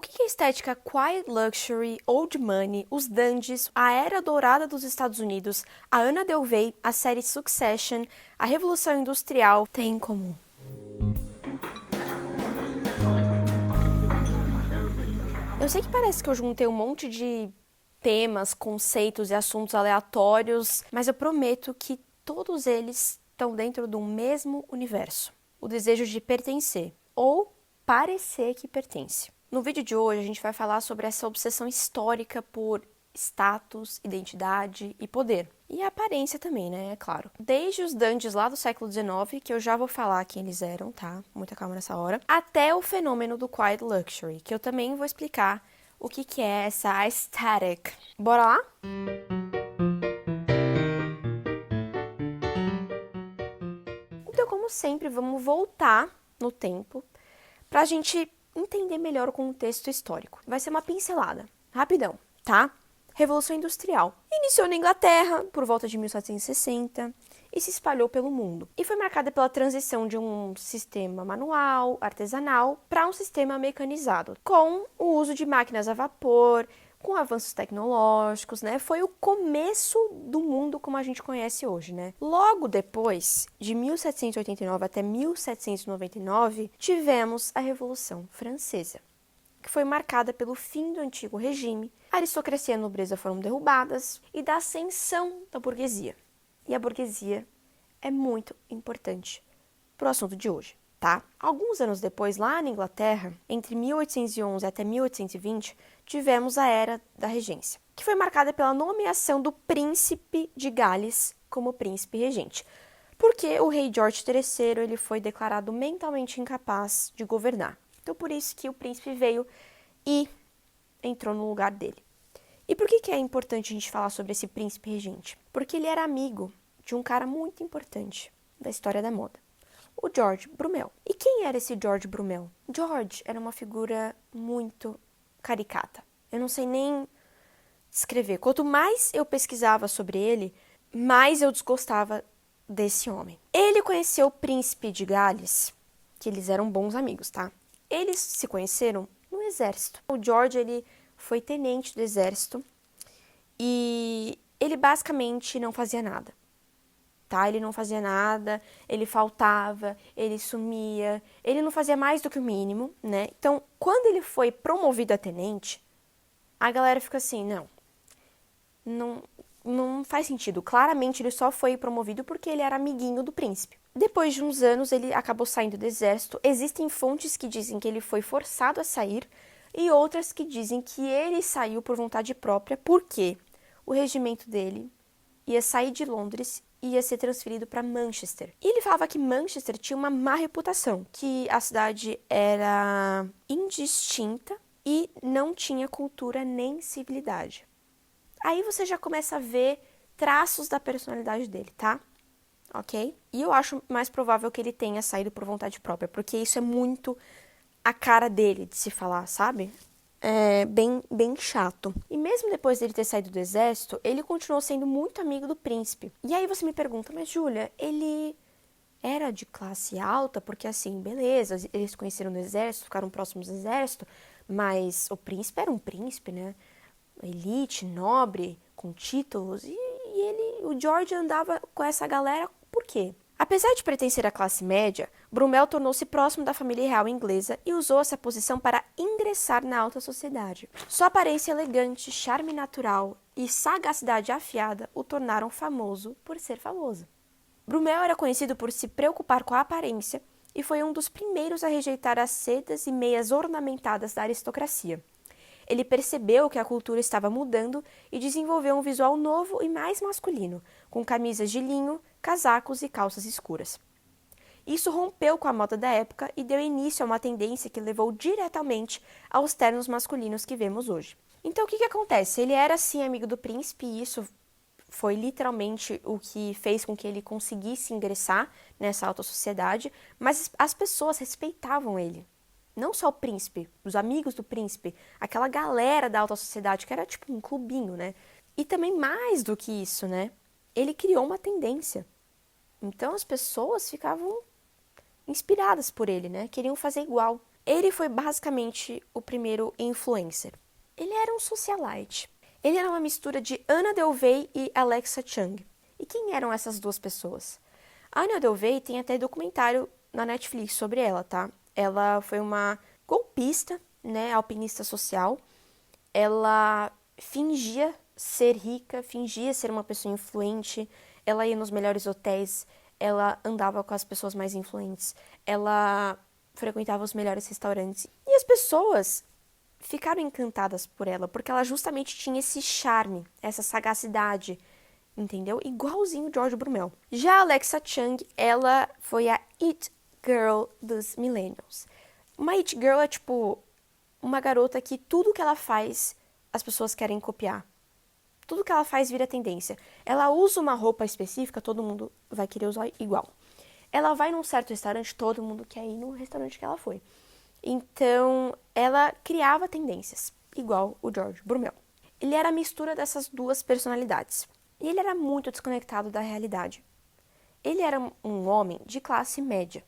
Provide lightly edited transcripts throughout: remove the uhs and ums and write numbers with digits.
que é a estética Quiet Luxury, Old Money, os dandies, a era dourada dos Estados Unidos, a Anna Delvey, a série Succession, a Revolução Industrial têm em comum? Eu sei que parece que eu juntei um monte de temas, conceitos e assuntos aleatórios, mas eu prometo que todos eles estão dentro do mesmo universo. O desejo de pertencer, ou parecer que pertence. No vídeo de hoje, a gente vai falar sobre essa obsessão histórica por status, identidade e poder. E a aparência também, né? É claro. Desde os dandies lá do século XIX, que eu já vou falar quem eles eram, tá? Muita calma nessa hora. Até o fenômeno do Quiet Luxury, que eu também vou explicar o que é essa aesthetic. Bora lá? Então, como sempre, vamos voltar no tempo para a gente entender melhor o contexto histórico. Vai ser uma pincelada, rapidão, tá? Revolução Industrial. Iniciou na Inglaterra por volta de 1760 e se espalhou pelo mundo. E foi marcada pela transição de um sistema manual, artesanal, para um sistema mecanizado, com o uso de máquinas a vapor, com avanços tecnológicos, né? Foi o começo do mundo como a gente conhece hoje, né? Logo depois, de 1789 até 1799, tivemos a Revolução Francesa, que foi marcada pelo fim do antigo regime, a aristocracia e a nobreza foram derrubadas e da ascensão da burguesia. E a burguesia é muito importante para o assunto de hoje, tá? Alguns anos depois, lá na Inglaterra, entre 1811 até 1820, tivemos a Era da Regência, que foi marcada pela nomeação do príncipe de Gales como príncipe regente, porque o rei George III ele foi declarado mentalmente incapaz de governar. Então, por isso que o príncipe veio e entrou no lugar dele. E por que é importante a gente falar sobre esse príncipe regente? Porque ele era amigo de um cara muito importante da história da moda, o George Brumel. E quem era esse George Brumel? George era uma figura muito caricata. Eu não sei nem descrever. Quanto mais eu pesquisava sobre ele, mais eu desgostava desse homem. Ele conheceu o príncipe de Gales, que eles eram bons amigos, tá? Eles se conheceram no exército. O George, ele foi tenente do exército e ele basicamente não fazia nada, tá? Ele não fazia nada, ele faltava, ele sumia, ele não fazia mais do que o mínimo, né? Então, quando ele foi promovido a tenente, a galera fica assim, não faz sentido. Claramente, ele só foi promovido porque ele era amiguinho do príncipe. Depois de uns anos, ele acabou saindo do exército. Existem fontes que dizem que ele foi forçado a sair e outras que dizem que ele saiu por vontade própria porque o regimento dele ia sair de Londres e ia ser transferido para Manchester. E ele falava que Manchester tinha uma má reputação, que a cidade era indistinta e não tinha cultura nem civilidade. Aí você já começa a ver traços da personalidade dele, tá? Ok? E eu acho mais provável que ele tenha saído por vontade própria, porque isso é muito a cara dele de se falar, sabe? É bem chato. E mesmo depois dele ter saído do exército, ele continuou sendo muito amigo do príncipe. E aí você me pergunta, mas Júlia, ele era de classe alta? Porque assim, beleza, eles se conheceram no exército, ficaram próximos do exército, mas o príncipe era um príncipe, né? Elite, nobre, com títulos, o George andava com essa galera por quê? Apesar de pertencer à classe média, Brumel tornou-se próximo da família real inglesa e usou essa posição para ingressar na alta sociedade. Sua aparência elegante, charme natural e sagacidade afiada o tornaram famoso por ser famoso. Brumel era conhecido por se preocupar com a aparência e foi um dos primeiros a rejeitar as sedas e meias ornamentadas da aristocracia. Ele percebeu que a cultura estava mudando e desenvolveu um visual novo e mais masculino, com camisas de linho, casacos e calças escuras. Isso rompeu com a moda da época e deu início a uma tendência que levou diretamente aos ternos masculinos que vemos hoje. Então, o que acontece? Ele era, sim, amigo do príncipe e isso foi literalmente o que fez com que ele conseguisse ingressar nessa alta sociedade, mas as pessoas respeitavam ele. Não só o príncipe, os amigos do príncipe, aquela galera da alta sociedade, que era tipo um clubinho, né? E também mais do que isso, né? Ele criou uma tendência. Então as pessoas ficavam inspiradas por ele, né? Queriam fazer igual. Ele foi basicamente o primeiro influencer. Ele era um socialite. Ele era uma mistura de Anna Delvey e Alexa Chung. E quem eram essas duas pessoas? A Anna Delvey tem até documentário na Netflix sobre ela, tá? Ela foi uma golpista, né, alpinista social. Ela fingia ser rica, fingia ser uma pessoa influente. Ela ia nos melhores hotéis, ela andava com as pessoas mais influentes, ela frequentava os melhores restaurantes. E as pessoas ficaram encantadas por ela, porque ela justamente tinha esse charme, essa sagacidade, entendeu? Igualzinho o George Brumel. Já a Alexa Chung, ela foi a It Girl dos Millennials. Uma It Girl é tipo uma garota que tudo que ela faz, as pessoas querem copiar. Tudo que ela faz vira tendência. Ela usa uma roupa específica, todo mundo vai querer usar igual. Ela vai num certo restaurante, todo mundo quer ir no restaurante que ela foi. Então, ela criava tendências, igual o George Brumel. Ele era a mistura dessas duas personalidades. E ele era muito desconectado da realidade. Ele era um homem de classe média.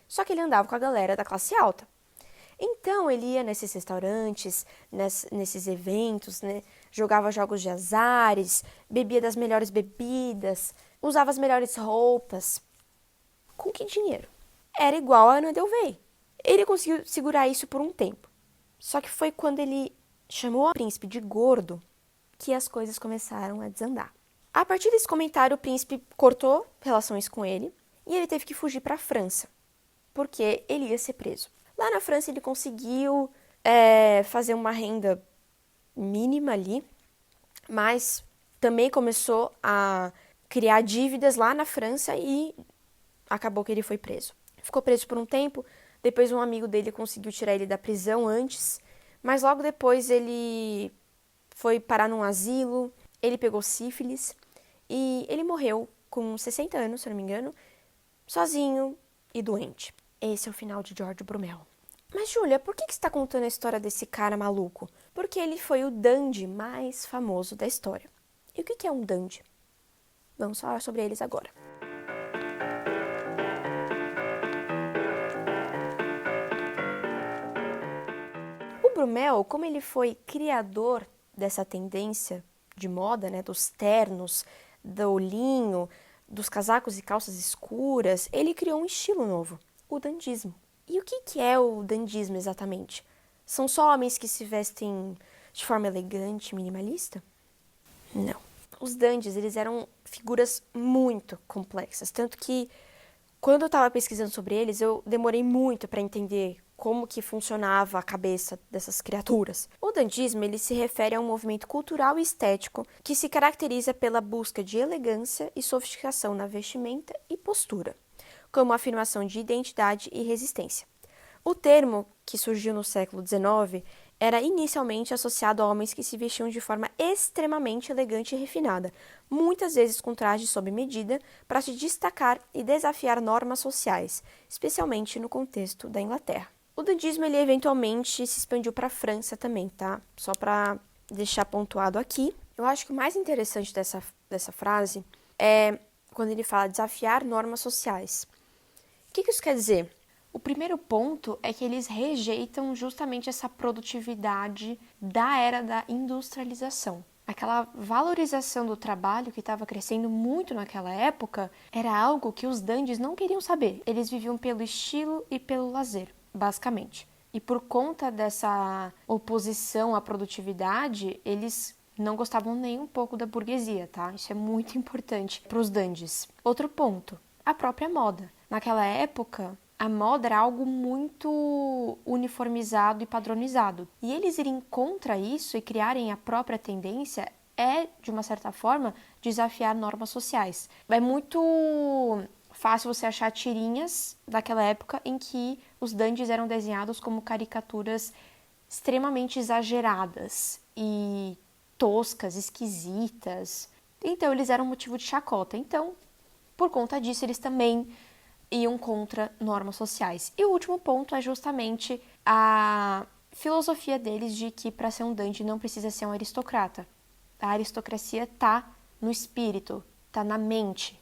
Só que ele andava com a galera da classe alta. Então, ele ia nesses restaurantes, nesses eventos, né? Jogava jogos de azares, bebia das melhores bebidas, usava as melhores roupas. Com que dinheiro? Era igual a Anna Delvey. Ele conseguiu segurar isso por um tempo. Só que foi quando ele chamou o príncipe de gordo que as coisas começaram a desandar. A partir desse comentário, o príncipe cortou relações com ele e ele teve que fugir para a França, porque ele ia ser preso. Lá na França ele conseguiu fazer uma renda mínima ali, mas também começou a criar dívidas lá na França e acabou que ele foi preso. Ficou preso por um tempo, depois um amigo dele conseguiu tirar ele da prisão antes, mas logo depois ele foi parar num asilo, ele pegou sífilis e ele morreu com 60 anos, se eu não me engano, sozinho e doente. Esse é o final de George Brumel. Mas, Júlia, por que você está contando a história desse cara maluco? Porque ele foi o dandy mais famoso da história. E o que é um dandy? Vamos falar sobre eles agora. O Brumel, como ele foi criador dessa tendência de moda, né, dos ternos, do linho, dos casacos e calças escuras, ele criou um estilo novo, o dandismo. E o que é o dandismo exatamente? São só homens que se vestem de forma elegante, minimalista? Não. Os dandies, eles eram figuras muito complexas, tanto que quando eu estava pesquisando sobre eles, eu demorei muito para entender como que funcionava a cabeça dessas criaturas. O dandismo, ele se refere a um movimento cultural e estético que se caracteriza pela busca de elegância e sofisticação na vestimenta e postura, como afirmação de identidade e resistência. O termo, que surgiu no século XIX, era inicialmente associado a homens que se vestiam de forma extremamente elegante e refinada, muitas vezes com trajes sob medida, para se destacar e desafiar normas sociais, especialmente no contexto da Inglaterra. O dandismo, ele eventualmente se expandiu para a França também, tá? Só para deixar pontuado aqui. Eu acho que o mais interessante dessa frase é quando ele fala desafiar normas sociais. O que isso quer dizer? O primeiro ponto é que eles rejeitam justamente essa produtividade da era da industrialização. Aquela valorização do trabalho que estava crescendo muito naquela época era algo que os dandies não queriam saber. Eles viviam pelo estilo e pelo lazer, basicamente. E por conta dessa oposição à produtividade, eles não gostavam nem um pouco da burguesia, tá? Isso é muito importante para os dandies. Outro ponto, a própria moda. Naquela época, a moda era algo muito uniformizado e padronizado. E eles irem contra isso e criarem a própria tendência é, de uma certa forma, desafiar normas sociais. É muito fácil você achar tirinhas daquela época em que os dandies eram desenhados como caricaturas extremamente exageradas e toscas, esquisitas. Então, eles eram motivo de chacota. Então, por conta disso, eles também iam contra normas sociais. E o último ponto é justamente a filosofia deles de que para ser um dandy não precisa ser um aristocrata. A aristocracia está no espírito, está na mente.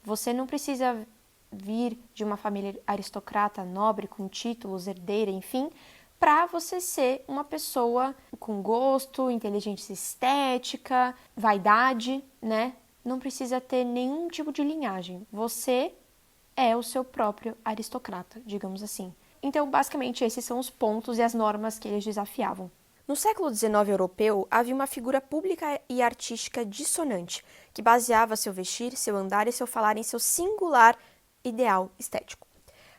Você não precisa vir de uma família aristocrata nobre, com títulos, herdeira, enfim, para você ser uma pessoa com gosto, inteligência estética, vaidade, né? Não precisa ter nenhum tipo de linhagem. Você é o seu próprio aristocrata, digamos assim. Então, basicamente, esses são os pontos e as normas que eles desafiavam. No século XIX europeu, havia uma figura pública e artística dissonante, que baseava seu vestir, seu andar e seu falar em seu singular ideal estético.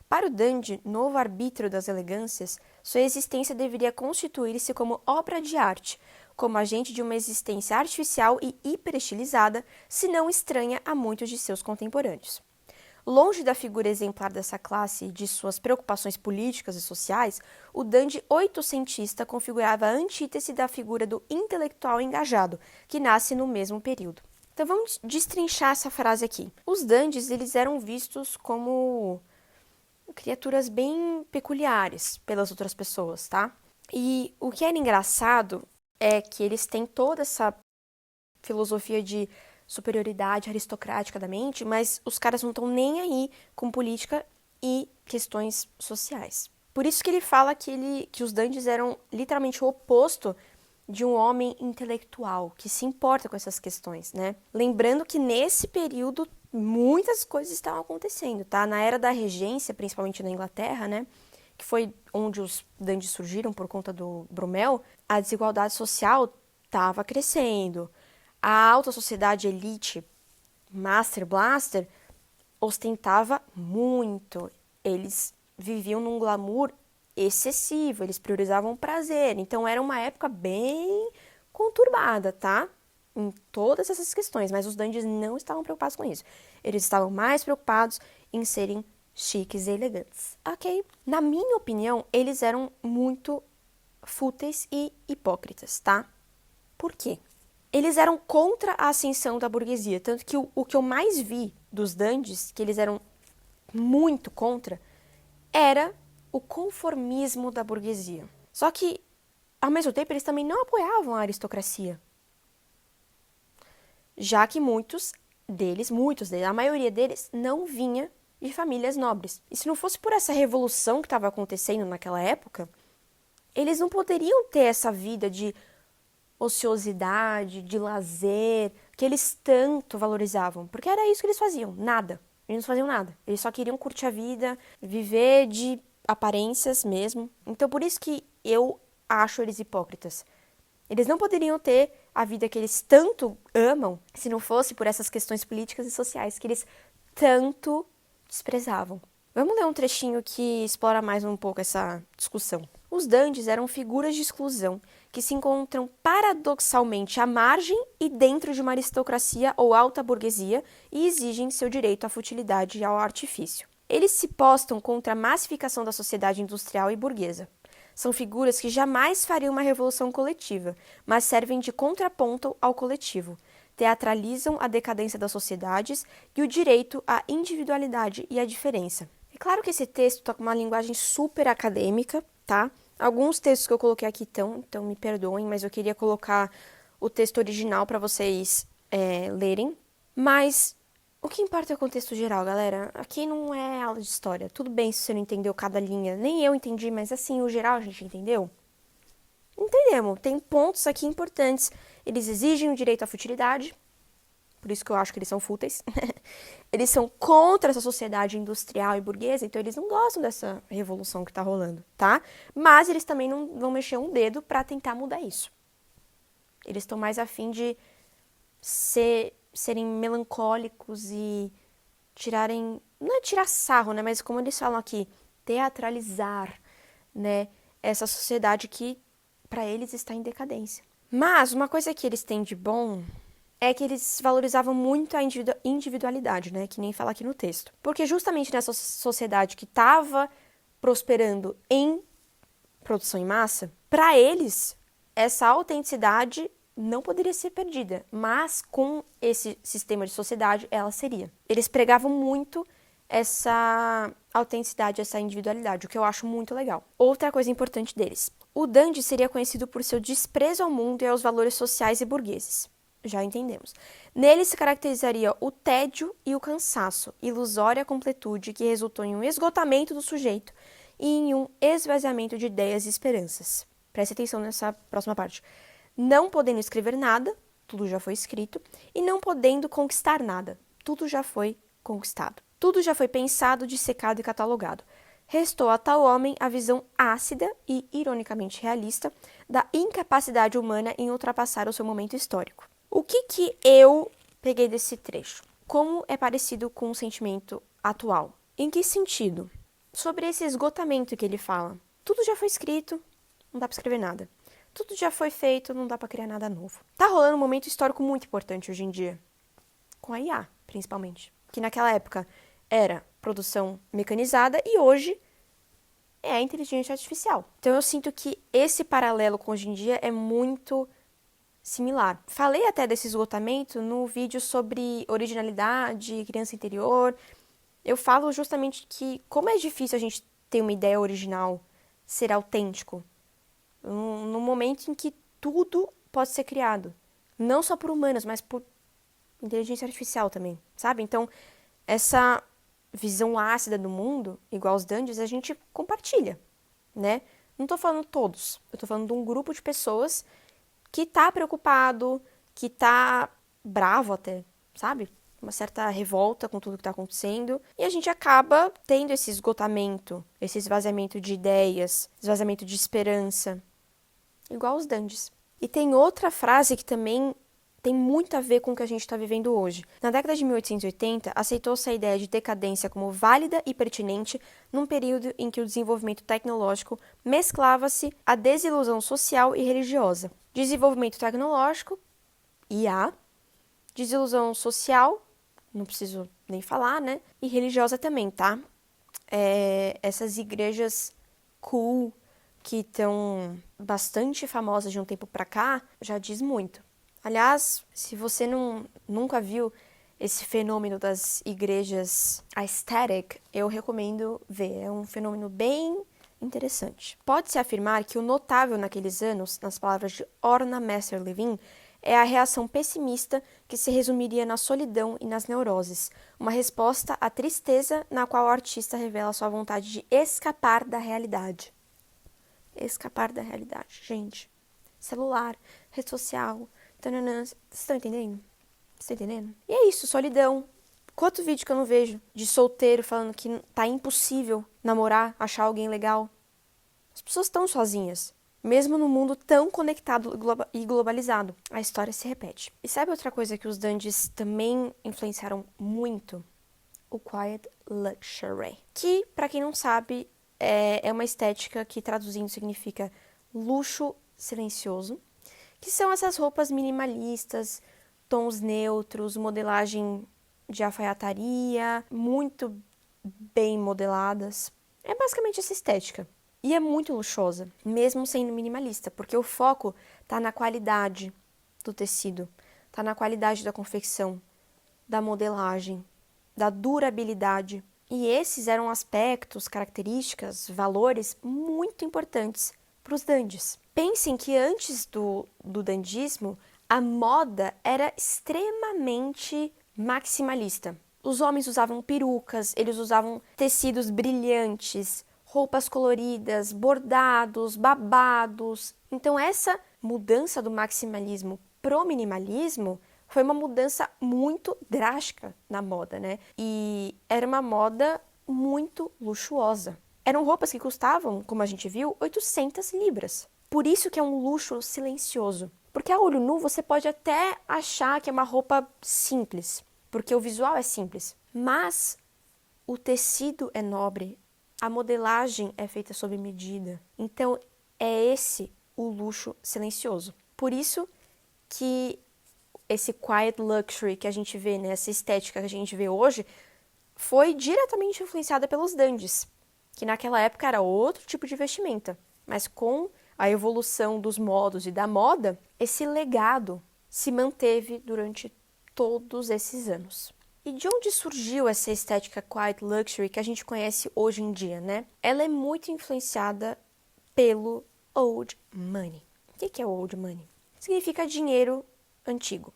Para o dandy, novo arbítrio das elegâncias, sua existência deveria constituir-se como obra de arte, como agente de uma existência artificial e hiperestilizada, se não estranha a muitos de seus contemporâneos. Longe da figura exemplar dessa classe e de suas preocupações políticas e sociais, o dandy oitocentista configurava a antítese da figura do intelectual engajado, que nasce no mesmo período. Então vamos destrinchar essa frase aqui. Os dandies, eles eram vistos como criaturas bem peculiares pelas outras pessoas, tá? E o que era engraçado é que eles têm toda essa filosofia de superioridade aristocrática da mente, mas os caras não estão nem aí com política e questões sociais. Por isso que ele fala que os dandies eram literalmente o oposto de um homem intelectual, que se importa com essas questões, né? Lembrando que nesse período muitas coisas estavam acontecendo, tá? Na era da regência, principalmente na Inglaterra, né? Que foi onde os dandies surgiram por conta do Bromel, a desigualdade social estava crescendo. A alta sociedade elite, Master Blaster, ostentava muito. Eles viviam num glamour excessivo, eles priorizavam o prazer. Então era uma época bem conturbada, tá? Em todas essas questões, mas os dandies não estavam preocupados com isso. Eles estavam mais preocupados em serem chiques e elegantes. Ok? Na minha opinião, eles eram muito fúteis e hipócritas, tá? Por quê? Eles eram contra a ascensão da burguesia, tanto que o que eu mais vi dos dandies, que eles eram muito contra, era o conformismo da burguesia. Só que, ao mesmo tempo, eles também não apoiavam a aristocracia. Já que muitos deles, a maioria deles, não vinha de famílias nobres. E se não fosse por essa revolução que estava acontecendo naquela época, eles não poderiam ter essa vida de ociosidade, de lazer, que eles tanto valorizavam. Porque era isso que eles faziam, nada. Eles não faziam nada. Eles só queriam curtir a vida, viver de aparências mesmo. Então, por isso que eu acho eles hipócritas. Eles não poderiam ter a vida que eles tanto amam se não fosse por essas questões políticas e sociais que eles tanto desprezavam. Vamos ler um trechinho que explora mais um pouco essa discussão. Os dandies eram figuras de exclusão que se encontram paradoxalmente à margem e dentro de uma aristocracia ou alta burguesia e exigem seu direito à futilidade e ao artifício. Eles se postam contra a massificação da sociedade industrial e burguesa. São figuras que jamais fariam uma revolução coletiva, mas servem de contraponto ao coletivo. Teatralizam a decadência das sociedades e o direito à individualidade e à diferença. É claro que esse texto está com uma linguagem super acadêmica, tá? Alguns textos que eu coloquei aqui então me perdoem, mas eu queria colocar o texto original para vocês lerem. Mas o que importa é o contexto geral, galera. Aqui não é aula de história. Tudo bem se você não entendeu cada linha. Nem eu entendi, mas assim, o geral a gente entendeu? Entendemos. Tem pontos aqui importantes. Eles exigem o direito à futilidade. Por isso que eu acho que eles são fúteis. Eles são contra essa sociedade industrial e burguesa, então eles não gostam dessa revolução que está rolando, tá? Mas eles também não vão mexer um dedo para tentar mudar isso. Eles estão mais afim de serem melancólicos e tirarem... Não é tirar sarro, né? Mas como eles falam aqui, teatralizar, né? Essa sociedade que, para eles, está em decadência. Mas uma coisa que eles têm de bom é que eles valorizavam muito a individualidade, né? Que nem fala aqui no texto. Porque justamente nessa sociedade que estava prosperando em produção em massa, para eles, essa autenticidade não poderia ser perdida. Mas com esse sistema de sociedade, ela seria. Eles pregavam muito essa autenticidade, essa individualidade, o que eu acho muito legal. Outra coisa importante deles. O dandy seria conhecido por seu desprezo ao mundo e aos valores sociais e burgueses. Já entendemos. Nele se caracterizaria o tédio e o cansaço, ilusória completude que resultou em um esgotamento do sujeito e em um esvaziamento de ideias e esperanças. Preste atenção nessa próxima parte. Não podendo escrever nada, tudo já foi escrito, e não podendo conquistar nada, tudo já foi conquistado. Tudo já foi pensado, dissecado e catalogado. Restou a tal homem a visão ácida e, ironicamente realista, da incapacidade humana em ultrapassar o seu momento histórico. O que eu peguei desse trecho? Como é parecido com o sentimento atual? Em que sentido? Sobre esse esgotamento que ele fala. Tudo já foi escrito, não dá para escrever nada. Tudo já foi feito, não dá para criar nada novo. Tá rolando um momento histórico muito importante hoje em dia. Com a IA, principalmente. Que naquela época era produção mecanizada e hoje é a inteligência artificial. Então eu sinto que esse paralelo com hoje em dia é muito similar. Falei até desse esgotamento no vídeo sobre originalidade, criança interior. Eu falo justamente que como é difícil a gente ter uma ideia original, ser autêntico, no momento em que tudo pode ser criado. Não só por humanos, mas por inteligência artificial também, sabe? Então, essa visão ácida do mundo, igual os dungeons, a gente compartilha, né? Não tô falando todos, eu tô falando de um grupo de pessoas que tá preocupado, que tá bravo até, sabe? Uma certa revolta com tudo que tá acontecendo. E a gente acaba tendo esse esgotamento, esse esvaziamento de ideias, esvaziamento de esperança, igual os dungeons. E tem outra frase que também tem muito a ver com o que a gente está vivendo hoje. Na década de 1880, aceitou-se a ideia de decadência como válida e pertinente num período em que o desenvolvimento tecnológico mesclava-se à desilusão social e religiosa. Desenvolvimento tecnológico, IA, desilusão social, não preciso nem falar, né? E religiosa também, tá? Essas igrejas cool, que estão bastante famosas de um tempo pra cá, já diz muito. Aliás, se você nunca viu esse fenômeno das igrejas aesthetic, eu recomendo ver. É um fenômeno bem interessante. Pode-se afirmar que o notável naqueles anos, nas palavras de Orna Messer-Levin, é a reação pessimista que se resumiria na solidão e nas neuroses, uma resposta à tristeza na qual o artista revela sua vontade de escapar da realidade. Escapar da realidade, gente. Celular, rede social, tananã. Vocês estão entendendo? Vocês estão entendendo? E é isso, solidão. Quanto vídeo que eu não vejo de solteiro falando que tá impossível namorar, achar alguém legal? As pessoas estão sozinhas. Mesmo no mundo tão conectado e globalizado, a história se repete. E sabe outra coisa que os dungeons também influenciaram muito? O Quiet Luxury. Que, pra quem não sabe, é uma estética que, traduzindo, significa luxo silencioso, que são essas roupas minimalistas, tons neutros, modelagem de alfaiataria, muito bem modeladas. É basicamente essa estética. E é muito luxuosa, mesmo sendo minimalista, porque o foco está na qualidade do tecido, está na qualidade da confecção, da modelagem, da durabilidade. E esses eram aspectos, características, valores muito importantes para os dandies. Pensem que antes do dandismo, a moda era extremamente maximalista. Os homens usavam perucas, eles usavam tecidos brilhantes, roupas coloridas, bordados, babados. Então essa mudança do maximalismo pro minimalismo foi uma mudança muito drástica na moda, né? E era uma moda muito luxuosa. Eram roupas que custavam, como a gente viu, 800 libras. Por isso que é um luxo silencioso. Porque a olho nu você pode até achar que é uma roupa simples, porque o visual é simples. Mas o tecido é nobre, a modelagem é feita sob medida. Então é esse o luxo silencioso. Por isso que esse quiet luxury que a gente vê, né, essa estética que a gente vê hoje, foi diretamente influenciada pelos dandies, que naquela época era outro tipo de vestimenta. Mas com a evolução dos modos e da moda, esse legado se manteve durante todos esses anos. E de onde surgiu essa estética quiet luxury que a gente conhece hoje em dia, né? Ela é muito influenciada pelo old money. O que é old money? Significa dinheiro antigo.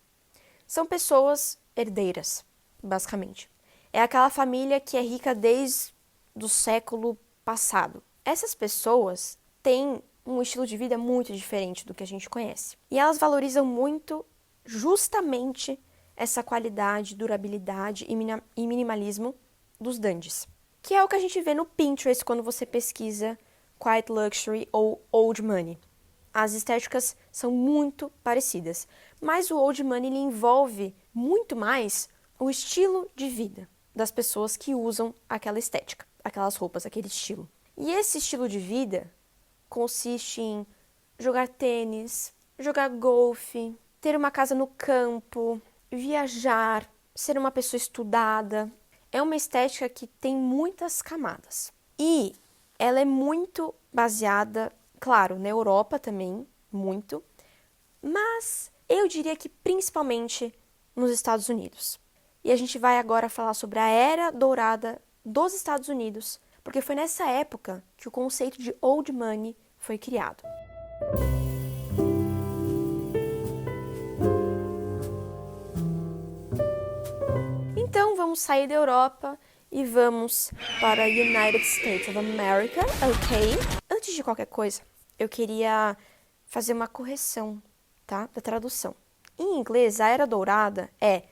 São pessoas herdeiras, basicamente. É aquela família que é rica desde o século passado. Essas pessoas têm um estilo de vida muito diferente do que a gente conhece. E elas valorizam muito justamente essa qualidade, durabilidade e minimalismo dos dandies, que é o que a gente vê no Pinterest quando você pesquisa Quiet Luxury ou Old Money. As estéticas são muito parecidas, mas o Old Money ele envolve muito mais o estilo de vida das pessoas que usam aquela estética, aquelas roupas, aquele estilo. E esse estilo de vida consiste em jogar tênis, jogar golfe, ter uma casa no campo, viajar, ser uma pessoa estudada. É uma estética que tem muitas camadas. E ela é muito baseada, claro, na Europa também, muito, mas eu diria que principalmente nos Estados Unidos. E a gente vai agora falar sobre a Era Dourada dos Estados Unidos, porque foi nessa época que o conceito de Old Money foi criado. Então vamos sair da Europa e vamos para United States of America, ok? Antes de qualquer coisa, eu queria fazer uma correção, tá? Da tradução. Em inglês, a Era Dourada é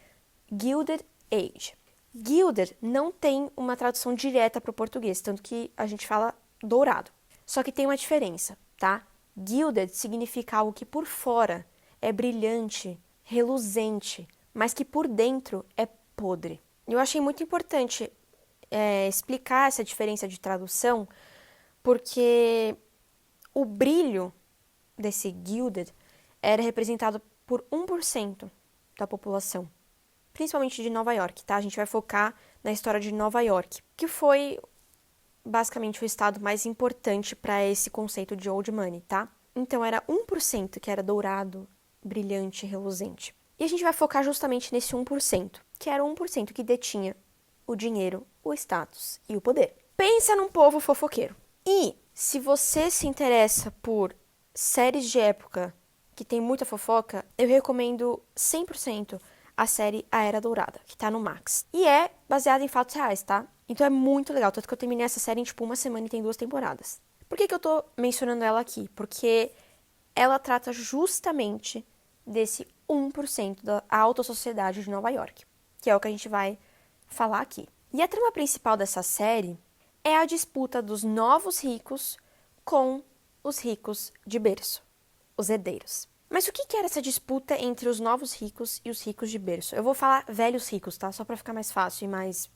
Gilded Age. Gilded não tem uma tradução direta para o português, tanto que a gente fala dourado. Só que tem uma diferença, tá? Gilded significa algo que por fora é brilhante, reluzente, mas que por dentro é podre. Eu achei muito importante explicar essa diferença de tradução, porque o brilho desse gilded era representado por 1% da população, principalmente de Nova York, tá? A gente vai focar na história de Nova York, que foi basicamente o estado mais importante para esse conceito de old money, tá? Então era 1% que era dourado, brilhante, reluzente. E a gente vai focar justamente nesse 1%, que era o 1% que detinha o dinheiro, o status e o poder. Pensa num povo fofoqueiro. E se você se interessa por séries de época que tem muita fofoca, eu recomendo 100% a série A Era Dourada, que tá no Max. E é baseada em fatos reais, tá? Então é muito legal, tanto que eu terminei essa série em tipo uma semana e tem 2 temporadas. Por que eu tô mencionando ela aqui? Porque ela trata justamente desse 1% da alta sociedade de Nova York, que é o que a gente vai falar aqui. E a trama principal dessa série é a disputa dos novos ricos com os ricos de berço, os herdeiros. Mas o que era essa disputa entre os novos ricos e os ricos de berço? Eu vou falar velhos ricos, tá? Só pra ficar mais fácil e mais,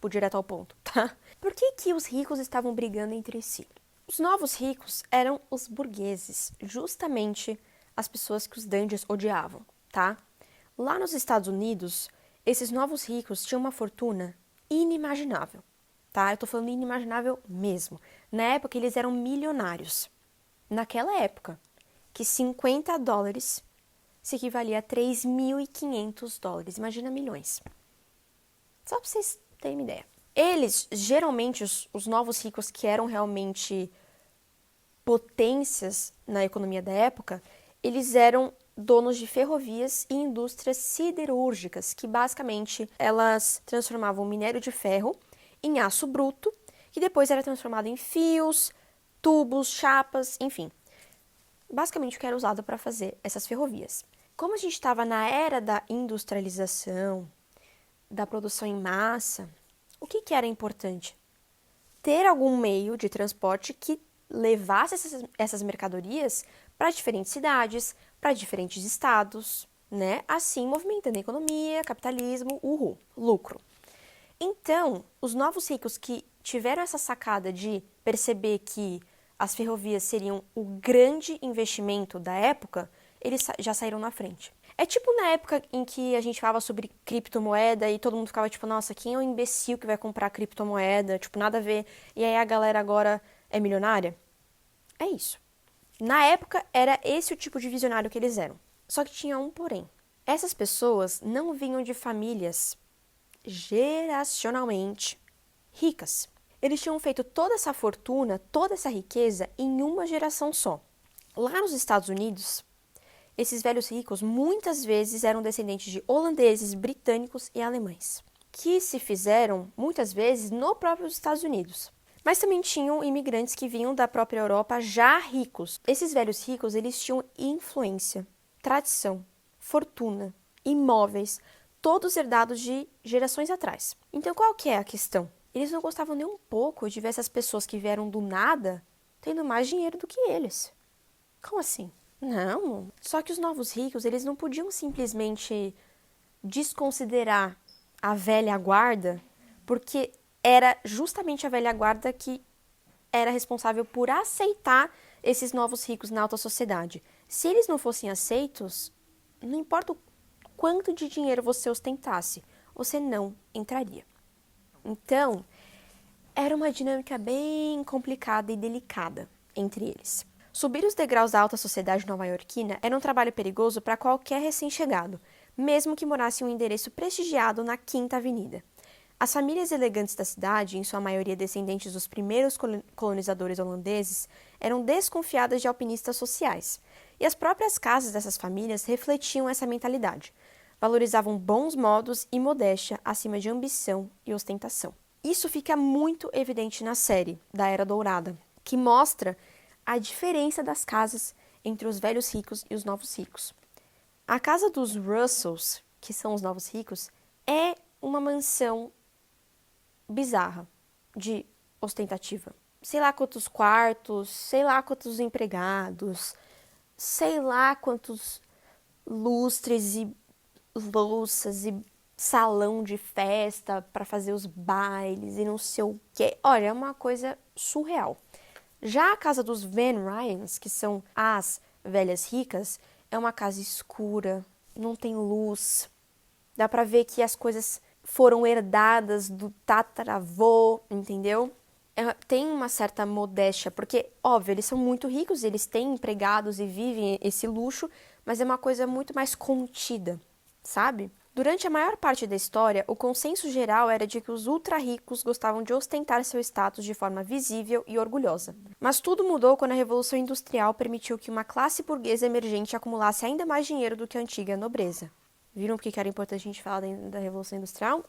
direto ao ponto, tá? Por que os ricos estavam brigando entre si? Os novos ricos eram os burgueses, justamente as pessoas que os dandies odiavam, tá? Lá nos Estados Unidos, esses novos ricos tinham uma fortuna inimaginável, tá? Eu tô falando inimaginável mesmo. Na época, eles eram milionários. Naquela época, que $50 se equivalia a $3.500. Imagina milhões. Só pra vocês terem uma ideia. Eles, geralmente, os novos ricos que eram realmente potências na economia da época, eles eram donos de ferrovias e indústrias siderúrgicas, que basicamente elas transformavam o minério de ferro em aço bruto, que depois era transformado em fios, tubos, chapas, enfim. Basicamente o que era usado para fazer essas ferrovias. Como a gente estava na era da industrialização, da produção em massa, o que era importante? Ter algum meio de transporte que levasse essas mercadorias para diferentes cidades, para diferentes estados, né? Assim movimentando a economia, capitalismo, lucro. Então, os novos ricos que tiveram essa sacada de perceber que as ferrovias seriam o grande investimento da época, eles já saíram na frente. É tipo na época em que a gente falava sobre criptomoeda e todo mundo ficava tipo, nossa, quem é o imbecil que vai comprar criptomoeda? Tipo, nada a ver. E aí a galera agora é milionária? É isso. Na época, era esse o tipo de visionário que eles eram. Só que tinha um porém. Essas pessoas não vinham de famílias geracionalmente ricas. Eles tinham feito toda essa fortuna, toda essa riqueza em uma geração só. Lá nos Estados Unidos, Esses velhos ricos muitas vezes eram descendentes de holandeses, britânicos e alemães, que se fizeram muitas vezes no próprio Estados Unidos. Mas também tinham imigrantes que vinham da própria Europa já ricos. Esses velhos ricos, eles tinham influência, tradição, fortuna, imóveis, todos herdados de gerações atrás. Então, qual que é a questão? Eles não gostavam nem um pouco de ver essas pessoas que vieram do nada tendo mais dinheiro do que eles. Como assim? Não. Só que os novos ricos, eles não podiam simplesmente desconsiderar a velha guarda, porque era justamente a velha guarda que era responsável por aceitar esses novos ricos na alta sociedade. Se eles não fossem aceitos, não importa o quanto de dinheiro você ostentasse, você não entraria. Então, era uma dinâmica bem complicada e delicada entre eles. Subir os degraus da alta sociedade nova-iorquina era um trabalho perigoso para qualquer recém-chegado, mesmo que morasse em um endereço prestigiado na Quinta Avenida. As famílias elegantes da cidade, em sua maioria descendentes dos primeiros colonizadores holandeses, eram desconfiadas de alpinistas sociais, e as próprias casas dessas famílias refletiam essa mentalidade. Valorizavam bons modos e modéstia acima de ambição e ostentação. Isso fica muito evidente na série da Era Dourada, que mostra a diferença das casas entre os velhos ricos e os novos ricos. A casa dos Russells, que são os novos ricos, é uma mansão bizarra, de ostentativa. Sei lá quantos quartos, sei lá quantos empregados, sei lá quantos lustres e louças e salão de festa para fazer os bailes e não sei o quê. Olha, é uma coisa surreal. Já a casa dos Van Ryans, que são as velhas ricas, é uma casa escura, não tem luz. Dá pra ver que as coisas foram herdadas do tataravô, entendeu? Tem uma certa modéstia, porque, óbvio, eles são muito ricos, eles têm empregados e vivem esse luxo, mas é uma coisa muito mais contida, sabe? Durante a maior parte da história, o consenso geral era de que os ultra-ricos gostavam de ostentar seu status de forma visível e orgulhosa. Mas tudo mudou quando a Revolução Industrial permitiu que uma classe burguesa emergente acumulasse ainda mais dinheiro do que a antiga nobreza. Viram por que era importante a gente falar da Revolução Industrial?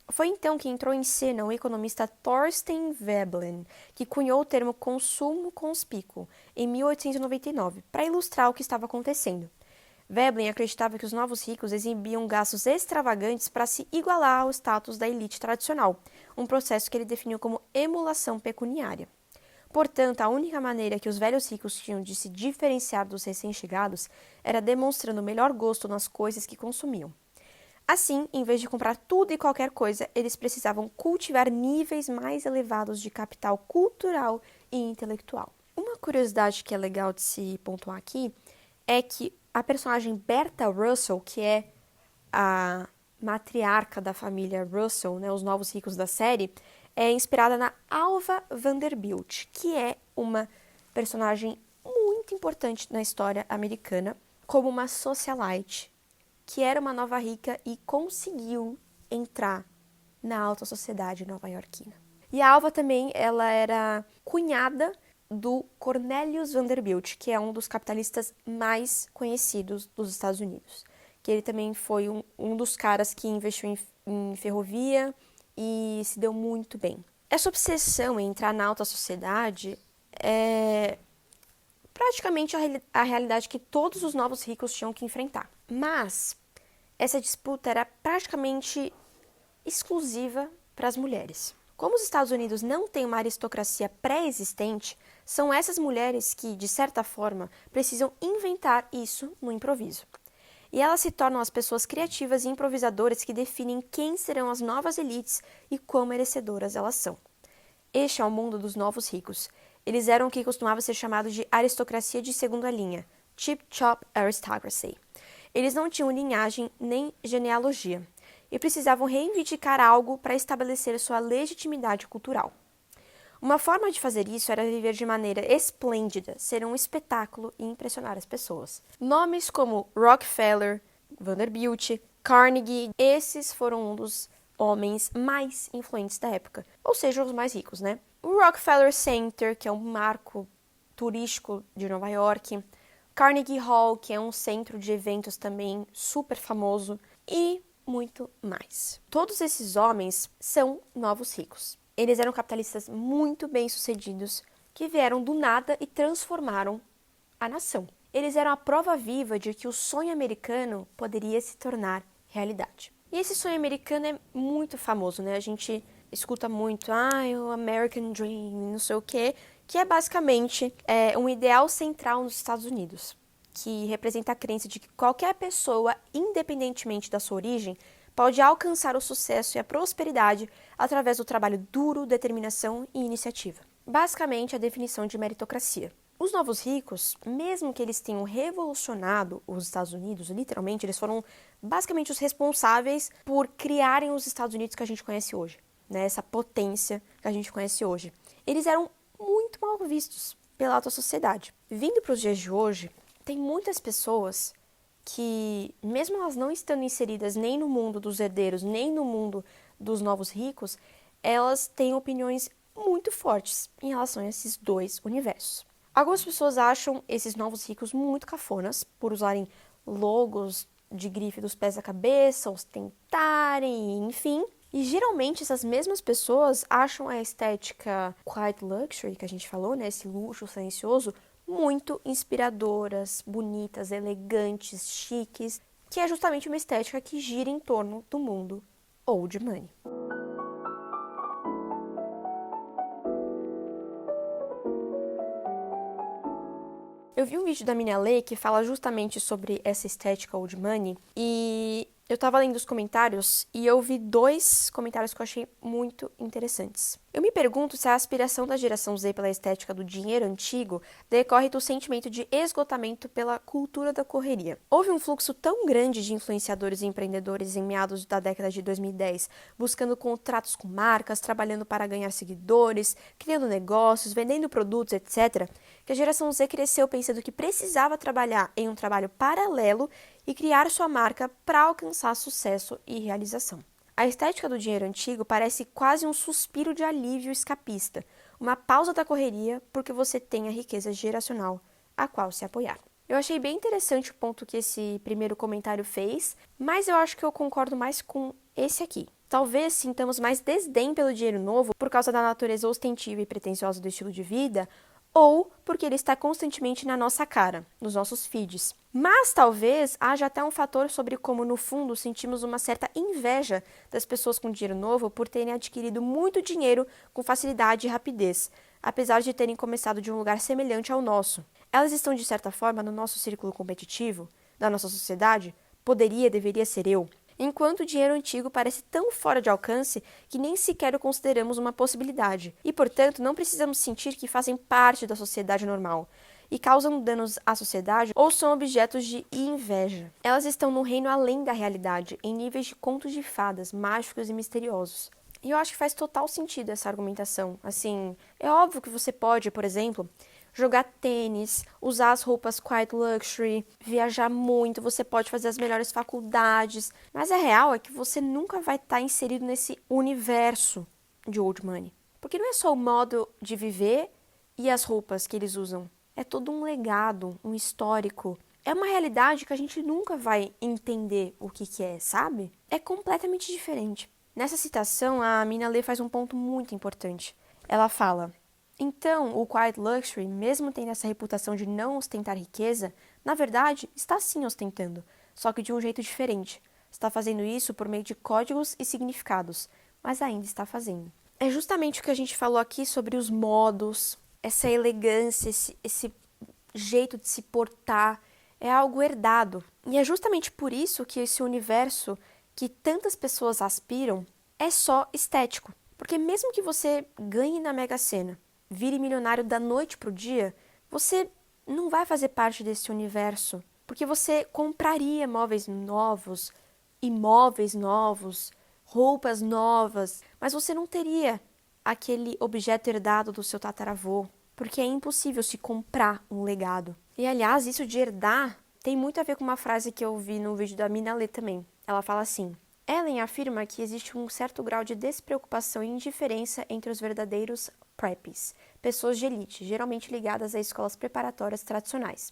Foi então que entrou em cena o economista Thorstein Veblen, que cunhou o termo consumo conspícuo em 1899, para ilustrar o que estava acontecendo. Veblen acreditava que os novos ricos exibiam gastos extravagantes para se igualar ao status da elite tradicional, um processo que ele definiu como emulação pecuniária. Portanto, a única maneira que os velhos ricos tinham de se diferenciar dos recém-chegados era demonstrando melhor gosto nas coisas que consumiam. Assim, em vez de comprar tudo e qualquer coisa, eles precisavam cultivar níveis mais elevados de capital cultural e intelectual. Uma curiosidade que é legal de se pontuar aqui é que a personagem Bertha Russell, que é a matriarca da família Russell, né, os novos ricos da série, é inspirada na Alva Vanderbilt, que é uma personagem muito importante na história americana, como uma socialite, que era uma nova rica e conseguiu entrar na alta sociedade nova-iorquina. E a Alva também, ela era cunhada do Cornelius Vanderbilt, que é um dos capitalistas mais conhecidos dos Estados Unidos. Que ele também foi um dos caras que investiu em ferrovia e se deu muito bem. Essa obsessão em entrar na alta sociedade é praticamente a realidade que todos os novos ricos tinham que enfrentar. Mas essa disputa era praticamente exclusiva para as mulheres. Como os Estados Unidos não têm uma aristocracia pré-existente, são essas mulheres que, de certa forma, precisam inventar isso no improviso. E elas se tornam as pessoas criativas e improvisadoras que definem quem serão as novas elites e quão merecedoras elas são. Este é o mundo dos novos ricos. Eles eram o que costumava ser chamado de aristocracia de segunda linha, Chip Chop Aristocracy. Eles não tinham linhagem nem genealogia e precisavam reivindicar algo para estabelecer sua legitimidade cultural. Uma forma de fazer isso era viver de maneira esplêndida, ser um espetáculo e impressionar as pessoas. Nomes como Rockefeller, Vanderbilt, Carnegie, esses foram um dos homens mais influentes da época, ou seja, os mais ricos, né? O Rockefeller Center, que é um marco turístico de Nova York, Carnegie Hall, que é um centro de eventos também super famoso, e muito mais. Todos esses homens são novos ricos. Eles eram capitalistas muito bem-sucedidos que vieram do nada e transformaram a nação. Eles eram a prova viva de que o sonho americano poderia se tornar realidade. E esse sonho americano é muito famoso, né? A gente escuta muito, o American Dream, não sei o quê, que é basicamente um ideal central nos Estados Unidos, que representa a crença de que qualquer pessoa, independentemente da sua origem, pode alcançar o sucesso e a prosperidade através do trabalho duro, determinação e iniciativa. Basicamente, a definição de meritocracia. Os novos ricos, mesmo que eles tenham revolucionado os Estados Unidos, literalmente, eles foram basicamente os responsáveis por criarem os Estados Unidos que a gente conhece hoje, né? Essa potência que a gente conhece hoje. Eles eram muito mal vistos pela alta sociedade. Vindo para os dias de hoje, tem muitas pessoas que, mesmo elas não estando inseridas nem no mundo dos herdeiros, nem no mundo dos novos ricos, elas têm opiniões muito fortes em relação a esses dois universos. Algumas pessoas acham esses novos ricos muito cafonas por usarem logos de grife dos pés à cabeça, ostentarem, enfim. E geralmente essas mesmas pessoas acham a estética quiet luxury, que a gente falou, né, esse luxo silencioso, muito inspiradoras, bonitas, elegantes, chiques, que é justamente uma estética que gira em torno do mundo old money. Eu vi um vídeo da Mina Lei que fala justamente sobre essa estética old money e eu tava lendo os comentários e eu vi 2 comentários que eu achei muito interessantes. Eu me pergunto se a aspiração da geração Z pela estética do dinheiro antigo decorre do sentimento de esgotamento pela cultura da correria. Houve um fluxo tão grande de influenciadores e empreendedores em meados da década de 2010, buscando contratos com marcas, trabalhando para ganhar seguidores, criando negócios, vendendo produtos, etc., que a geração Z cresceu pensando que precisava trabalhar em um trabalho paralelo e criar sua marca para alcançar sucesso e realização. A estética do dinheiro antigo parece quase um suspiro de alívio escapista, uma pausa da correria porque você tem a riqueza geracional a qual se apoiar. Eu achei bem interessante o ponto que esse primeiro comentário fez, mas eu acho que eu concordo mais com esse aqui. Talvez sintamos mais desdém pelo dinheiro novo por causa da natureza ostensiva e pretensiosa do estilo de vida, ou porque ele está constantemente na nossa cara, nos nossos feeds. Mas talvez haja até um fator sobre como, no fundo, sentimos uma certa inveja das pessoas com dinheiro novo por terem adquirido muito dinheiro com facilidade e rapidez, apesar de terem começado de um lugar semelhante ao nosso. Elas estão, de certa forma, no nosso círculo competitivo, da nossa sociedade? Deveria ser eu. Enquanto o dinheiro antigo parece tão fora de alcance que nem sequer o consideramos uma possibilidade, e, portanto, não precisamos sentir que fazem parte da sociedade normal, e causam danos à sociedade ou são objetos de inveja. Elas estão no reino além da realidade, em níveis de contos de fadas, mágicos e misteriosos. E eu acho que faz total sentido essa argumentação. Assim, é óbvio que você pode, por exemplo, jogar tênis, usar as roupas quiet luxury, viajar muito, você pode fazer as melhores faculdades, mas a real é que você nunca vai estar inserido nesse universo de old money. Porque não é só o modo de viver e as roupas que eles usam. É todo um legado, um histórico. É uma realidade que a gente nunca vai entender o que é, sabe? É completamente diferente. Nessa citação, a Mina Lei faz um ponto muito importante. Ela fala: então, o quiet luxury, mesmo tendo essa reputação de não ostentar riqueza, na verdade, está sim ostentando, só que de um jeito diferente. Está fazendo isso por meio de códigos e significados, mas ainda está fazendo. É justamente o que a gente falou aqui sobre os modos, essa elegância, esse jeito de se portar, é algo herdado. E é justamente por isso que esse universo que tantas pessoas aspiram é só estético. Porque mesmo que você ganhe na Mega Sena, vire milionário da noite pro dia, você não vai fazer parte desse universo. Porque você compraria móveis novos, imóveis novos, roupas novas, mas você não teria aquele objeto herdado do seu tataravô, porque é impossível se comprar um legado. E, aliás, isso de herdar tem muito a ver com uma frase que eu vi no vídeo da Mina Lê também. Ela fala assim: Ellen afirma que existe um certo grau de despreocupação e indiferença entre os verdadeiros preppies, pessoas de elite, geralmente ligadas a escolas preparatórias tradicionais,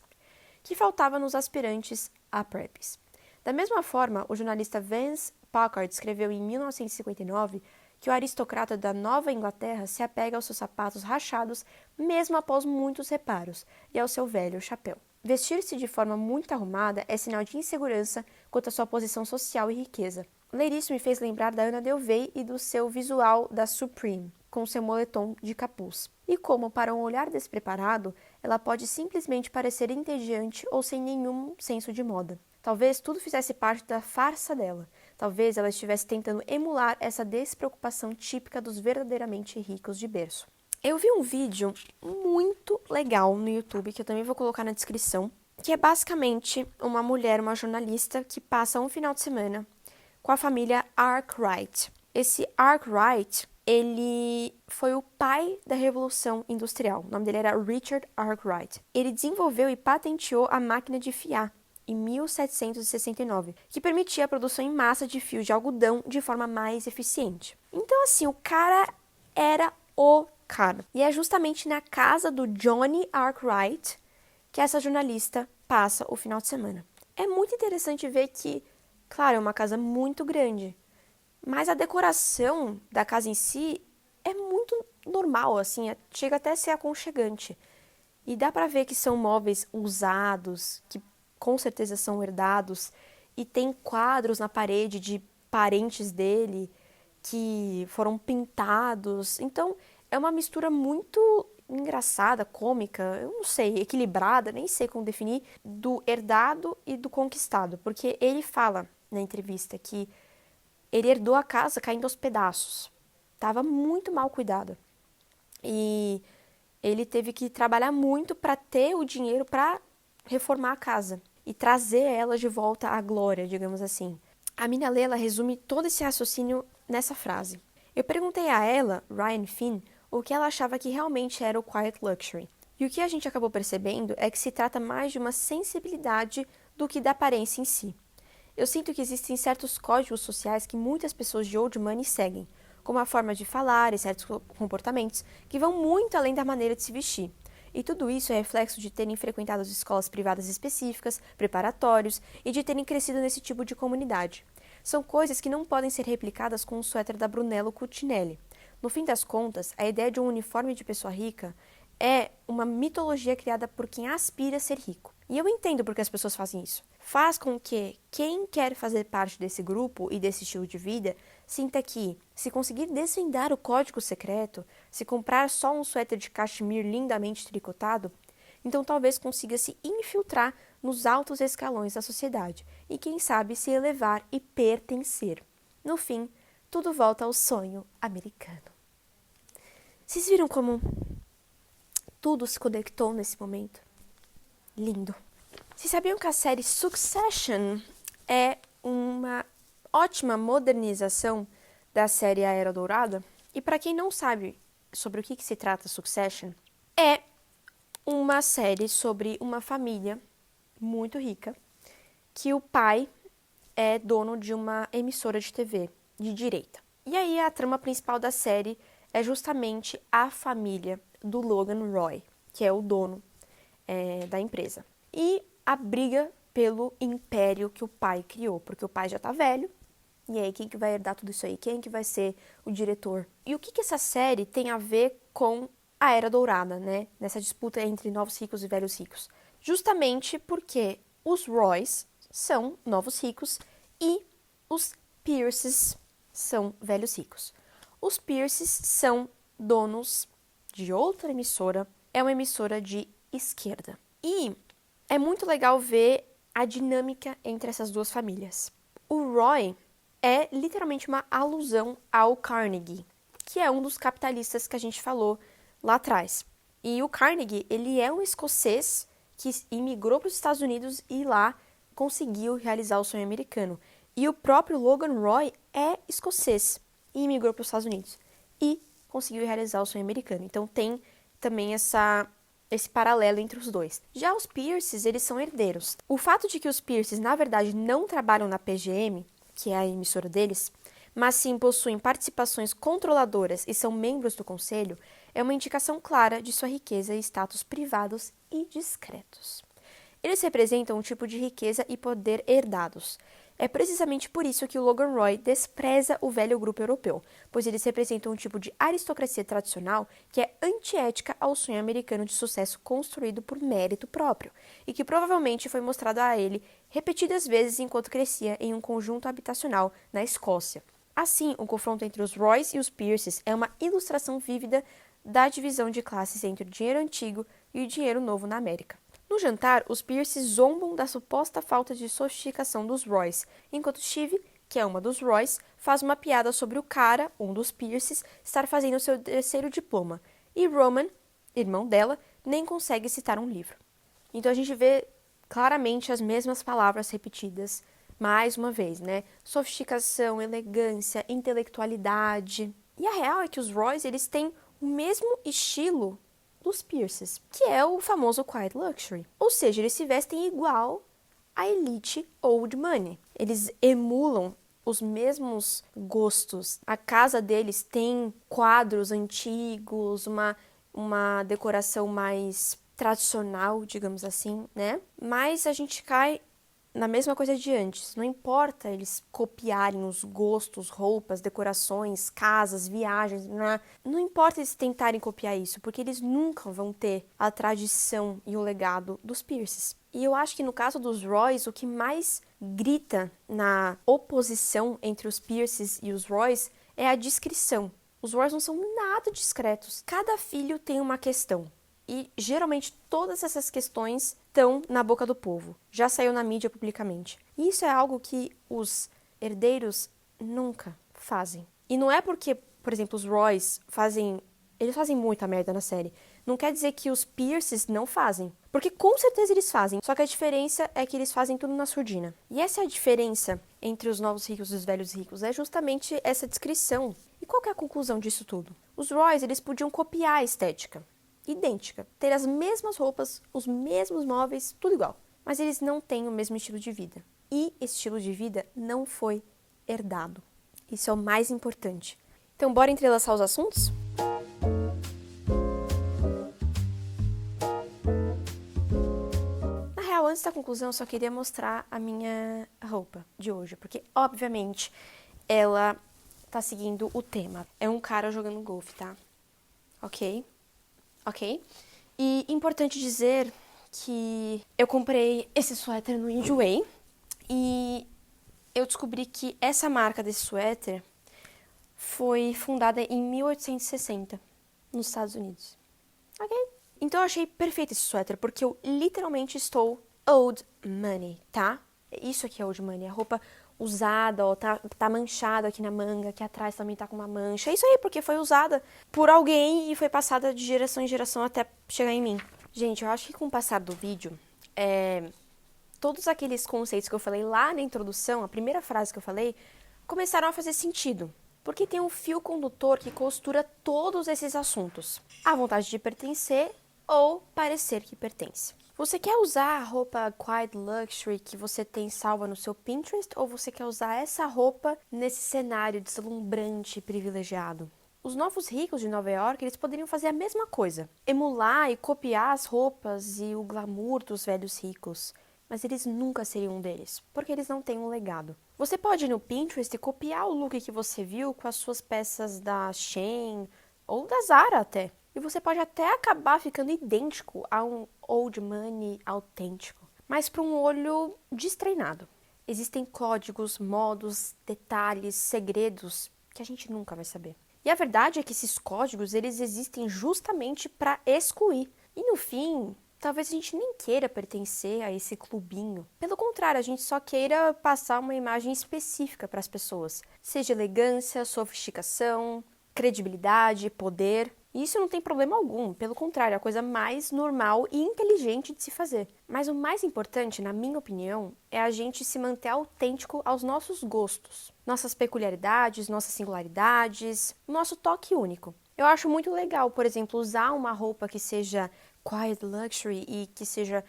que faltava nos aspirantes a preps. Da mesma forma, o jornalista Vance Packard escreveu em 1959 que o aristocrata da Nova Inglaterra se apega aos seus sapatos rachados mesmo após muitos reparos e ao seu velho chapéu. Vestir-se de forma muito arrumada é sinal de insegurança quanto à sua posição social e riqueza. Ler isso me fez lembrar da Anna Delvey e do seu visual da Supreme, com seu moletom de capuz. E como, para um olhar despreparado, ela pode simplesmente parecer entediante ou sem nenhum senso de moda. Talvez tudo fizesse parte da farsa dela. Talvez ela estivesse tentando emular essa despreocupação típica dos verdadeiramente ricos de berço. Eu vi um vídeo muito legal no YouTube, que eu também vou colocar na descrição, que é basicamente uma mulher, uma jornalista, que passa um final de semana com a família Arkwright. Esse Arkwright, ele foi o pai da Revolução Industrial. O nome dele era Richard Arkwright. Ele desenvolveu e patenteou a máquina de fiar em 1769, que permitia a produção em massa de fios de algodão de forma mais eficiente. Então, assim, o cara era o cara. E é justamente na casa do Johnny Arkwright que essa jornalista passa o final de semana. É muito interessante ver que, claro, é uma casa muito grande, mas a decoração da casa em si é muito normal, assim, chega até a ser aconchegante. E dá pra ver que são móveis usados, que com certeza são herdados, e tem quadros na parede de parentes dele que foram pintados. Então, é uma mistura muito engraçada, cômica, eu não sei, equilibrada, nem sei como definir, do herdado e do conquistado. Porque ele fala na entrevista que ele herdou a casa caindo aos pedaços. Estava muito mal cuidada. E ele teve que trabalhar muito para ter o dinheiro para reformar a casa e trazer ela de volta à glória, digamos assim. A Mina Lê, ela resume todo esse raciocínio nessa frase. Eu perguntei a ela, Ryan Finn, o que ela achava que realmente era o Quiet Luxury. E o que a gente acabou percebendo é que se trata mais de uma sensibilidade do que da aparência em si. Eu sinto que existem certos códigos sociais que muitas pessoas de old money seguem, como a forma de falar e certos comportamentos que vão muito além da maneira de se vestir. E tudo isso é reflexo de terem frequentado as escolas privadas específicas, preparatórios e de terem crescido nesse tipo de comunidade. São coisas que não podem ser replicadas com o suéter da Brunello Cucinelli. No fim das contas, a ideia de um uniforme de pessoa rica é uma mitologia criada por quem aspira a ser rico. E eu entendo porque as pessoas fazem isso. Faz com que quem quer fazer parte desse grupo e desse estilo de vida sinta que, se conseguir desvendar o código secreto, se comprar só um suéter de cachemir lindamente tricotado, então talvez consiga se infiltrar nos altos escalões da sociedade e, quem sabe, se elevar e pertencer. No fim, tudo volta ao sonho americano. Vocês viram como tudo se conectou nesse momento? Lindo. Vocês sabiam que a série Succession é uma ótima modernização da série A Era Dourada? E para quem não sabe sobre o que se trata Succession, é uma série sobre uma família muito rica, que o pai é dono de uma emissora de TV de direita. E aí a trama principal da série é justamente a família do Logan Roy, que é o dono da empresa. E a briga pelo império que o pai criou, porque o pai já tá velho, e aí quem que vai herdar tudo isso aí? Quem que vai ser o diretor? E o que essa série tem a ver com a Era Dourada, né? Nessa disputa entre novos ricos e velhos ricos. Justamente porque os Roys são novos ricos e os Pierces são velhos ricos. Os Pierces são donos de outra emissora, é uma emissora de esquerda. E é muito legal ver a dinâmica entre essas duas famílias. O Roy é literalmente uma alusão ao Carnegie, que é um dos capitalistas que a gente falou lá atrás. E o Carnegie, ele é um escocês que imigrou para os Estados Unidos e lá conseguiu realizar o sonho americano. E o próprio Logan Roy é escocês e imigrou para os Estados Unidos e conseguiu realizar o sonho americano. Então tem também esse paralelo entre os dois. Já os Pierces, eles são herdeiros. O fato de que os Pierces, na verdade, não trabalham na PGM, que é a emissora deles, mas sim possuem participações controladoras e são membros do conselho, é uma indicação clara de sua riqueza e status privados e discretos. Eles representam um tipo de riqueza e poder herdados. É precisamente por isso que o Logan Roy despreza o velho grupo europeu, pois eles representam um tipo de aristocracia tradicional que é antiética ao sonho americano de sucesso construído por mérito próprio, e que provavelmente foi mostrado a ele repetidas vezes enquanto crescia em um conjunto habitacional na Escócia. Assim, o confronto entre os Roys e os Pierces é uma ilustração vívida da divisão de classes entre o dinheiro antigo e o dinheiro novo na América. No jantar, os Pierces zombam da suposta falta de sofisticação dos Roys, enquanto Shiv, que é uma dos Roys, faz uma piada sobre o cara, um dos Pierces, estar fazendo seu terceiro diploma, e Roman, irmão dela, nem consegue citar um livro. Então a gente vê claramente as mesmas palavras repetidas mais uma vez, né? Sofisticação, elegância, intelectualidade. E a real é que os Roys, eles têm o mesmo estilo dos Pierces, que é o famoso Quiet Luxury. Ou seja, eles se vestem igual à elite old money. Eles emulam os mesmos gostos. A casa deles tem quadros antigos, uma decoração mais tradicional, digamos assim, né? Mas a gente cai na mesma coisa de antes. Não importa eles copiarem os gostos, roupas, decorações, casas, viagens, né? Não importa eles tentarem copiar isso, porque eles nunca vão ter a tradição e o legado dos Pierces. E eu acho que no caso dos Roys, o que mais grita na oposição entre os Pierces e os Roys é a discrição. Os Roys não são nada discretos. Cada filho tem uma questão. E geralmente todas essas questões estão na boca do povo. Já saiu na mídia publicamente. E isso é algo que os herdeiros nunca fazem. E não é porque, por exemplo, os Roys fazem... Eles fazem muita merda na série. Não quer dizer que os Pierces não fazem. Porque com certeza eles fazem. Só que a diferença é que eles fazem tudo na surdina. E essa é a diferença entre os novos ricos e os velhos ricos. É justamente essa descrição. E qual que é a conclusão disso tudo? Os Roys, eles podiam copiar a estética. Idêntica, ter as mesmas roupas, os mesmos móveis, tudo igual. Mas eles não têm o mesmo estilo de vida. E esse estilo de vida não foi herdado. Isso é o mais importante. Então, bora entrelaçar os assuntos? Na real, antes da conclusão, eu só queria mostrar a minha roupa de hoje. Porque, obviamente, ela tá seguindo o tema. É um cara jogando golfe, tá? Ok? E importante dizer que eu comprei esse suéter no Enjoei e eu descobri que essa marca desse suéter foi fundada em 1860 nos Estados Unidos. Ok? Então eu achei perfeito esse suéter porque eu literalmente estou old money, tá? Isso aqui é old money, a roupa usada, ó, tá manchado aqui na manga, aqui atrás também tá com uma mancha. É isso aí, porque foi usada por alguém e foi passada de geração em geração até chegar em mim. Gente, eu acho que com o passar do vídeo, todos aqueles conceitos que eu falei lá na introdução, a primeira frase que eu falei, começaram a fazer sentido. Porque tem um fio condutor que costura todos esses assuntos. A vontade de pertencer ou parecer que pertence. Você quer usar a roupa Quiet Luxury que você tem salva no seu Pinterest ou você quer usar essa roupa nesse cenário deslumbrante e privilegiado? Os novos ricos de Nova York, eles poderiam fazer a mesma coisa. Emular e copiar as roupas e o glamour dos velhos ricos. Mas eles nunca seriam um deles, porque eles não têm um legado. Você pode ir no Pinterest e copiar o look que você viu com as suas peças da Shein ou da Zara até. E você pode até acabar ficando idêntico a um old money autêntico, mas para um olho destreinado. Existem códigos, modos, detalhes, segredos que a gente nunca vai saber. E a verdade é que esses códigos, eles existem justamente para excluir. E no fim, talvez a gente nem queira pertencer a esse clubinho. Pelo contrário, a gente só queira passar uma imagem específica para as pessoas. Seja elegância, sofisticação, credibilidade, poder. E isso não tem problema algum, pelo contrário, é a coisa mais normal e inteligente de se fazer. Mas o mais importante, na minha opinião, é a gente se manter autêntico aos nossos gostos, nossas peculiaridades, nossas singularidades, nosso toque único. Eu acho muito legal, por exemplo, usar uma roupa que seja Quiet Luxury e que seja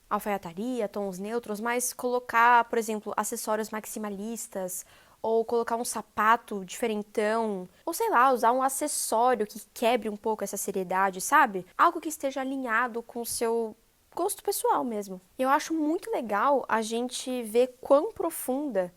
alfaiataria, tons neutros, mas colocar, por exemplo, acessórios maximalistas, ou colocar um sapato diferentão, ou sei lá, usar um acessório que quebre um pouco essa seriedade, sabe? Algo que esteja alinhado com o seu gosto pessoal mesmo. Eu acho muito legal a gente ver quão profunda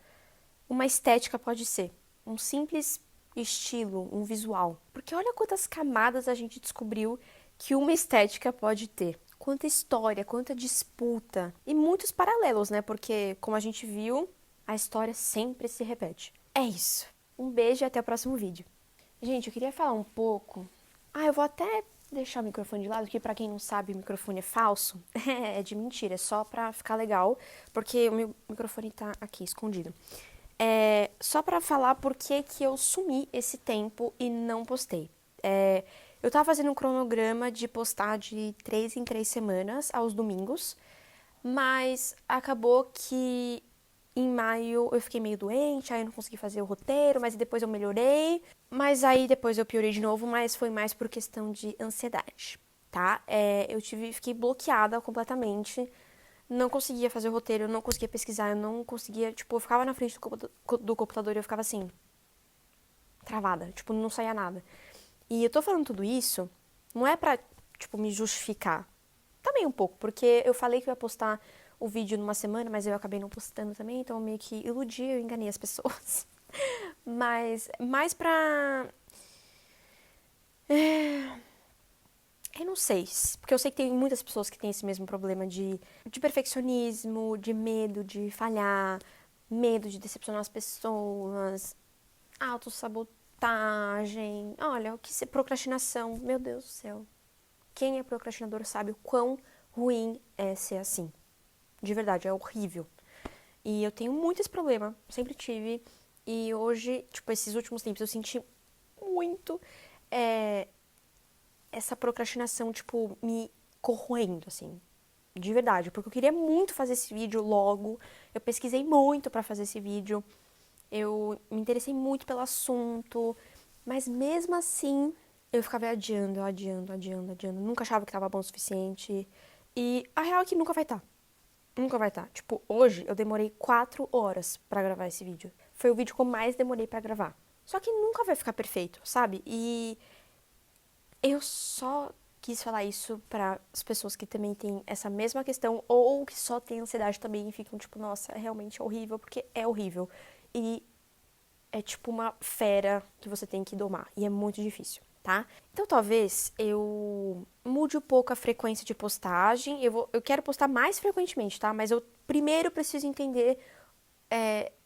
uma estética pode ser. Um simples estilo, um visual. Porque olha quantas camadas a gente descobriu que uma estética pode ter. Quanta história, quanta disputa. E muitos paralelos, né? Porque, como a gente viu, a história sempre se repete. É isso. Um beijo e até o próximo vídeo. Gente, eu queria falar um pouco... eu vou até deixar o microfone de lado, que pra quem não sabe, o microfone é falso. É de mentira, é só pra ficar legal, porque o meu microfone tá aqui, escondido. Só pra falar por que eu sumi esse tempo e não postei. Eu tava fazendo um cronograma de postar de 3 em 3 semanas, aos domingos, mas acabou que em maio eu fiquei meio doente, aí eu não consegui fazer o roteiro, mas depois eu melhorei. Mas aí depois eu piorei de novo, mas foi mais por questão de ansiedade, tá? Fiquei bloqueada completamente. Não conseguia fazer o roteiro, eu não conseguia pesquisar, eu não conseguia, tipo, eu ficava na frente do computador e eu ficava assim, travada, tipo, não saía nada. E eu tô falando tudo isso, não é pra, tipo, me justificar. Também um pouco, porque eu falei que eu ia postar o vídeo numa semana, mas eu acabei não postando também, então eu meio que iludi, eu enganei as pessoas. Mas mais pra... Eu não sei, porque eu sei que tem muitas pessoas que têm esse mesmo problema de perfeccionismo, de medo de falhar, medo de decepcionar as pessoas, autossabotagem, olha, o que é procrastinação, meu Deus do céu. Quem é procrastinador sabe o quão ruim é ser assim. De verdade, é horrível. E eu tenho muito esse problema, sempre tive. E hoje, tipo, esses últimos tempos, eu senti muito essa procrastinação, tipo, me corroendo, assim. De verdade, porque eu queria muito fazer esse vídeo logo. Eu pesquisei muito pra fazer esse vídeo. Eu me interessei muito pelo assunto. Mas mesmo assim, eu ficava adiando. Nunca achava que tava bom o suficiente. E a real é que nunca vai estar. Nunca vai estar. Tipo, hoje eu demorei 4 horas pra gravar esse vídeo. Foi o vídeo que eu mais demorei pra gravar. Só que nunca vai ficar perfeito, sabe? E eu só quis falar isso para as pessoas que também têm essa mesma questão ou que só têm ansiedade também e ficam tipo, nossa, é realmente horrível, porque é horrível. E é tipo uma fera que você tem que domar e é muito difícil, tá? Então talvez eu mude um pouco a frequência de postagem. Eu quero postar mais frequentemente, tá? Mas eu primeiro preciso entender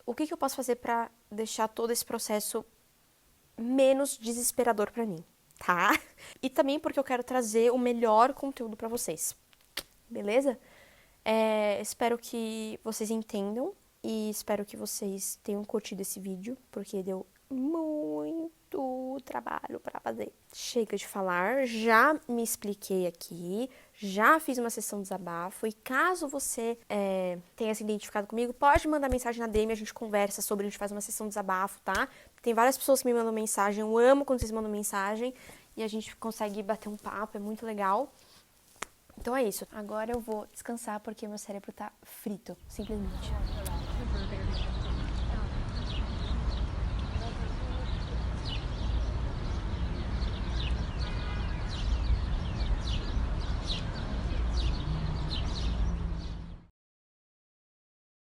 o que eu posso fazer para deixar todo esse processo menos desesperador para mim, tá? E também porque eu quero trazer o melhor conteúdo para vocês, beleza? Espero que vocês entendam e espero que vocês tenham curtido esse vídeo, porque deu muito trabalho para fazer. Chega de falar, já me expliquei aqui, já fiz uma sessão de desabafo e caso você tenha se identificado comigo, pode mandar mensagem na DM, a gente conversa sobre, a gente faz uma sessão de desabafo, tá? Tem várias pessoas que me mandam mensagem, eu amo quando vocês mandam mensagem e a gente consegue bater um papo, é muito legal. Então é isso. Agora eu vou descansar porque meu cérebro tá frito, simplesmente.